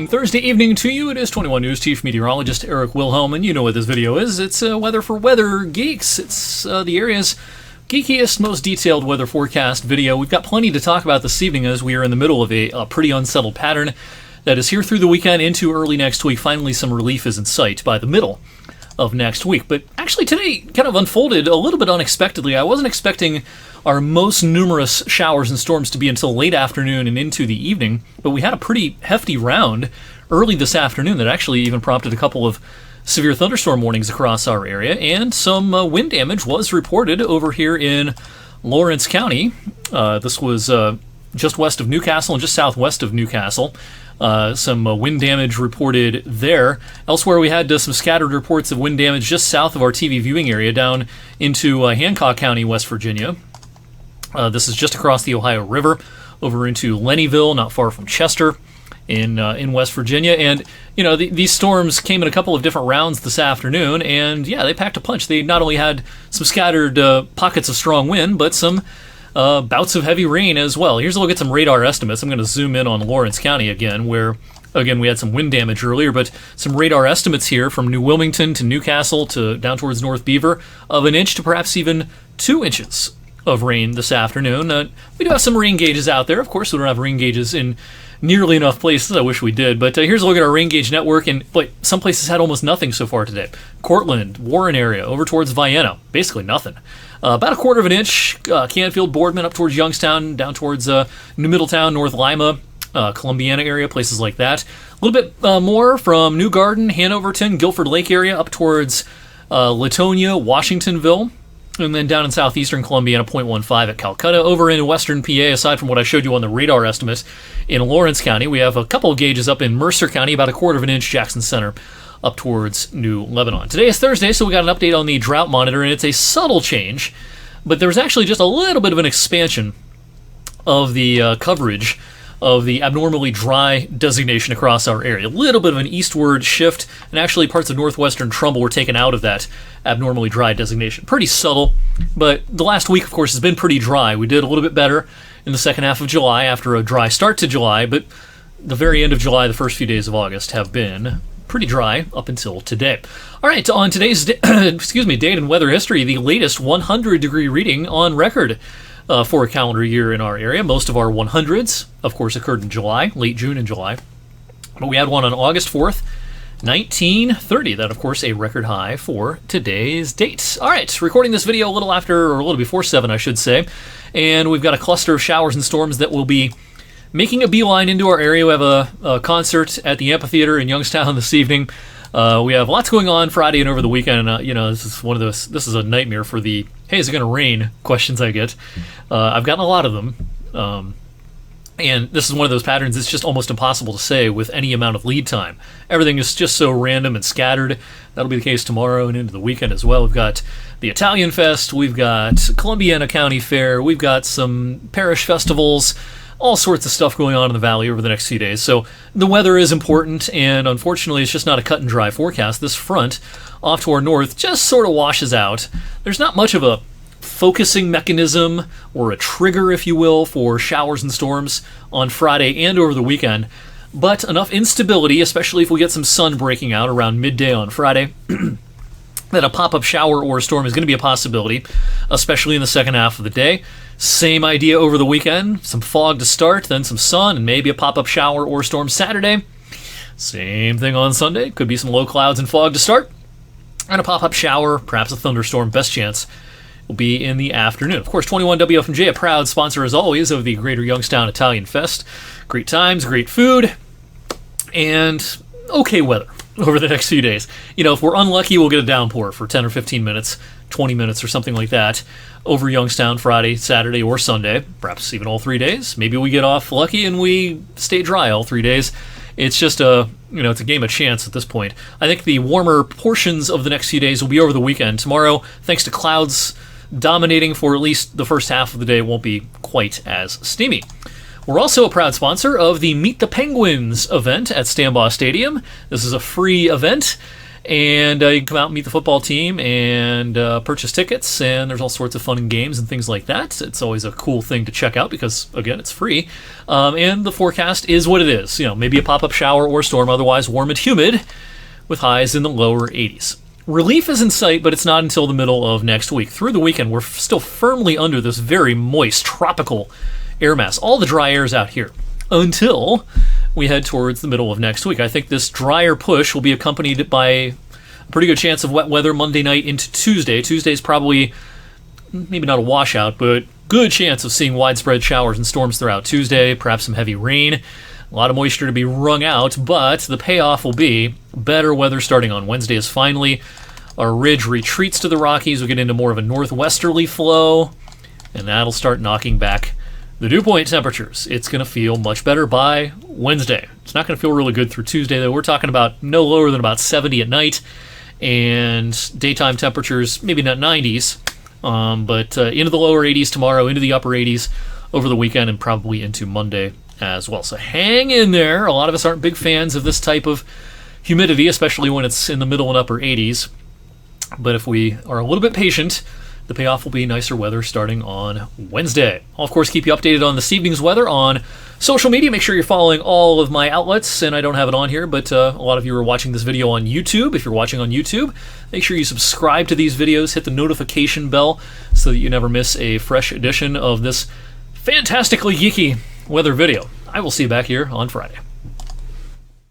Thursday evening to you. It is 21 News Chief Meteorologist Eric Wilhelm, and you know what this video is. It's Weather for Weather Geeks. It's the area's geekiest, most detailed weather forecast video. We've got plenty to talk about this evening as we are in the middle of a pretty unsettled pattern that is here through the weekend into early next week. Finally, some relief is in sight by the middle of next week. But actually today kind of unfolded a little bit unexpectedly. I wasn't expecting our most numerous showers and storms to be until late afternoon and into the evening, but we had a pretty hefty round early this afternoon that actually even prompted a couple of severe thunderstorm warnings across our area, and some wind damage was reported over here in Lawrence County. This was just west of Newcastle and just southwest of Newcastle. Some wind damage reported there. Elsewhere, we had some scattered reports of wind damage just south of our TV viewing area down into Hancock County, West Virginia. This is just across the Ohio River over into Lennyville, not far from Chester in West Virginia. And, you know, these storms came in a couple of different rounds this afternoon, and, yeah, they packed a punch. They not only had some scattered pockets of strong wind, but some bouts of heavy rain as well. Here's a look at some radar estimates. I'm going to zoom in on Lawrence County again, where, again, we had some wind damage earlier, but some radar estimates here from New Wilmington to Newcastle to down towards North Beaver of 1 inch to perhaps even 2 inches of rain this afternoon. We do have some rain gauges out there. Of course, we don't have rain gauges in nearly enough places. I wish we did. But here's a look at our rain gauge network, and some places had almost nothing so far today. Cortland, Warren area, over towards Vienna, basically nothing. About 1/4 of an inch, Canfield, Boardman, up towards Youngstown, down towards New Middletown, North Lima, Columbiana area, places like that. A little bit more from New Garden, Hanoverton, Guilford Lake area, up towards Latonia, Washingtonville. And then down in southeastern Columbiana, 0.15 at Calcutta. Over in western PA, aside from what I showed you on the radar estimates, in Lawrence County, we have a couple of gauges up in Mercer County, about 1/4 of an inch, Jackson Center, up towards New Lebanon. Today is Thursday, so we got an update on the drought monitor, and it's a subtle change, but there's actually just a little bit of an expansion of the coverage of the abnormally dry designation across our area. A little bit of an eastward shift, and actually parts of northwestern Trumbull were taken out of that abnormally dry designation. Pretty subtle, but the last week, of course, has been pretty dry. We did a little bit better in the second half of July after a dry start to July, but the very end of July, the first few days of August have been pretty dry up until today. All right, on today's date in weather history, the latest 100-degree reading on record for a calendar year in our area. Most of our 100s, of course, occurred in July, late June and July. But we had one on August 4th, 1930. That, of course, a record high for today's date. All right, recording this video a little before 7, I should say. And we've got a cluster of showers and storms that will be making a beeline into our area. We have a concert at the amphitheater in Youngstown this evening. We have lots going on Friday and over the weekend. This is one of those. This is a nightmare for the "Hey, is it going to rain?" questions I get. I've gotten a lot of them, and this is one of those patterns. It's just almost impossible to say with any amount of lead time. Everything is just so random and scattered. That'll be the case tomorrow and into the weekend as well. We've got the Italian Fest. We've got Columbiana County Fair. We've got some parish festivals. All sorts of stuff going on in the valley over the next few days. So the weather is important, and unfortunately it's just not a cut and dry forecast. This front off to our north just sort of washes out. There's not much of a focusing mechanism or a trigger, if you will, for showers and storms on Friday and over the weekend, but enough instability, especially if we get some sun breaking out around midday on Friday, that a pop-up shower or storm is going to be a possibility, especially in the second half of the day. Same idea over the weekend. Some fog to start, then some sun, and maybe a pop-up shower or storm Saturday. Same thing on Sunday. Could be some low clouds and fog to start, and a pop-up shower, perhaps a thunderstorm. Best chance will be in the afternoon. Of course, 21 WFMJ, a proud sponsor, as always, of the Greater Youngstown Italian Fest. Great times, great food, and okay weather over the next few days. If we're unlucky, we'll get a downpour for 10 or 15 minutes, 20 minutes or something like that over Youngstown Friday, Saturday, or Sunday, perhaps even all 3 days. Maybe we get off lucky and we stay dry all 3 days. It's just it's a game of chance at this point. I think the warmer portions of the next few days will be over the weekend. Tomorrow, thanks to clouds dominating for at least the first half of the day, won't be quite as steamy. We're also a proud sponsor of the Meet the Penguins event at Stambaugh Stadium. This is a free event, And you can come out and meet the football team and purchase tickets, and there's all sorts of fun and games and things like that. It's always a cool thing to check out because, again, it's free. And the forecast is what it is. Maybe a pop-up shower or storm, otherwise warm and humid with highs in the lower 80s. Relief is in sight, but it's not until the middle of next week. Through the weekend, we're still firmly under this very moist, tropical air mass. All the dry air is out here until we head towards the middle of next week. I think this drier push will be accompanied by a pretty good chance of wet weather Monday night into Tuesday. Tuesday's probably maybe not a washout, but good chance of seeing widespread showers and storms throughout Tuesday, perhaps some heavy rain. A lot of moisture to be wrung out, but the payoff will be better weather starting on Wednesday as finally our ridge retreats to the Rockies. We'll get into more of a northwesterly flow, and that'll start knocking back the dew point temperatures. It's going to feel much better by Wednesday. It's not going to feel really good through Tuesday, though. We're talking about no lower than about 70 at night, and daytime temperatures, maybe not 90s, but into the lower 80s tomorrow, into the upper 80s over the weekend, and probably into Monday as well. So hang in there. A lot of us aren't big fans of this type of humidity, especially when it's in the middle and upper 80s. But if we are a little bit patient, the payoff will be nicer weather starting on Wednesday. I'll, of course, keep you updated on this evening's weather on social media. Make sure you're following all of my outlets, and I don't have it on here, but a lot of you are watching this video on YouTube. If you're watching on YouTube, make sure you subscribe to these videos, hit the notification bell so that you never miss a fresh edition of this fantastically geeky weather video. I will see you back here on Friday.